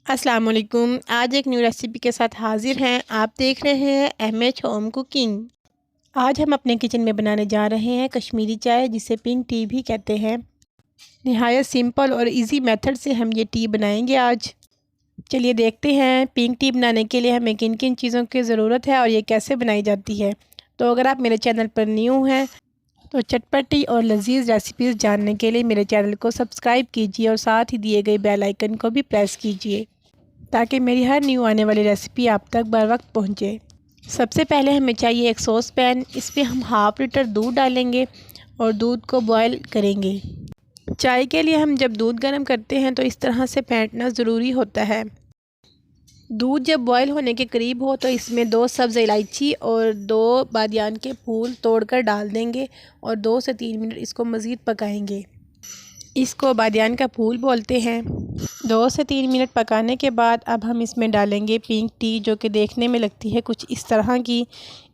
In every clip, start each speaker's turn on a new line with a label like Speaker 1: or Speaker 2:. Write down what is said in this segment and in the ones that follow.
Speaker 1: अस्सलाम वालेकुम। आज एक न्यू रेसिपी के साथ हाज़िर हैं। आप देख रहे हैं एमएच होम कुकिंग। आज हम अपने किचन में बनाने जा रहे हैं कश्मीरी चाय, जिसे पिंक टी भी कहते हैं। निहायत सिंपल और इजी मेथड से हम ये टी बनाएंगे आज। चलिए देखते हैं पिंक टी बनाने के लिए हमें किन किन चीज़ों की ज़रूरत है और ये कैसे बनाई जाती है। तो अगर आप मेरे चैनल पर न्यू हैं तो चटपटी और लजीज रेसिपीज़ जानने के लिए मेरे चैनल को सब्सक्राइब कीजिए और साथ ही दिए गए बेल आइकन को भी प्रेस कीजिए ताकि मेरी हर न्यू आने वाली रेसिपी आप तक बर वक्त पहुँचे। सबसे पहले हमें चाहिए एक सॉस पैन। इसमें हम हाफ़ लीटर दूध डालेंगे और दूध को बॉयल करेंगे। चाय के लिए हम जब दूध गर्म करते हैं तो इस तरह से फेंटना ज़रूरी होता है। दूध जब बॉयल होने के करीब हो तो इसमें 2 सब्ज़ इलायची और 2 बादियान के फूल तोड़कर डाल देंगे और 2 से 3 मिनट इसको मज़ीद पकाएंगे। इसको बादियान का फूल बोलते हैं। 2 से 3 मिनट पकाने के बाद अब हम इसमें डालेंगे पिंक टी, जो कि देखने में लगती है कुछ इस तरह की।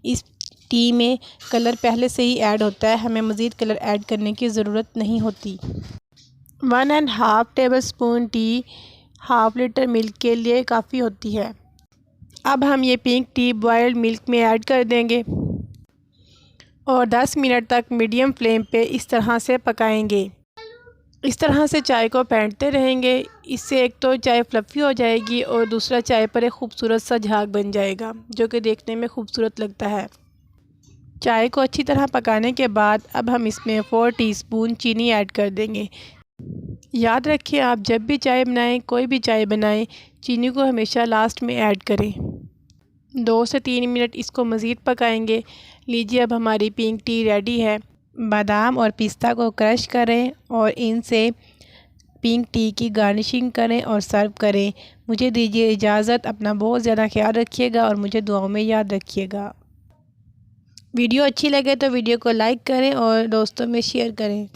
Speaker 1: इस टी में कलर पहले से ही ऐड होता है, हमें मज़ीद कलर ऐड करने की ज़रूरत नहीं होती। 1½ table spoon T half litre milk के लिए काफ़ी होती है। अब हम ये पिंक टी बॉयल्ड मिल्क में ऐड कर देंगे और 10 मिनट तक मीडियम फ्लेम पे इस तरह से पकाएंगे। इस तरह से चाय को फेंटते रहेंगे। इससे एक तो चाय फ्लफ़ी हो जाएगी और दूसरा चाय पर एक खूबसूरत सा झाग बन जाएगा, जो कि देखने में खूबसूरत लगता है। चाय को अच्छी तरह पकाने के बाद अब हम इसमें 4 टीस्पून चीनी ऐड कर देंगे। याद रखिए, आप जब भी चाय बनाएं, कोई भी चाय बनाएं, चीनी को हमेशा लास्ट में ऐड करें। 2 से 3 मिनट इसको मज़ीद पकाएंगे। लीजिए, अब हमारी पिंक टी रेडी है। बादाम और पिस्ता को क्रश करें और इनसे पिंक टी की गार्निशिंग करें और सर्व करें। मुझे दीजिए इजाज़त। अपना बहुत ज़्यादा ख्याल रखिएगा और मुझे दुआओं में याद रखिएगा। वीडियो अच्छी लगे तो वीडियो को लाइक करें और दोस्तों में शेयर करें।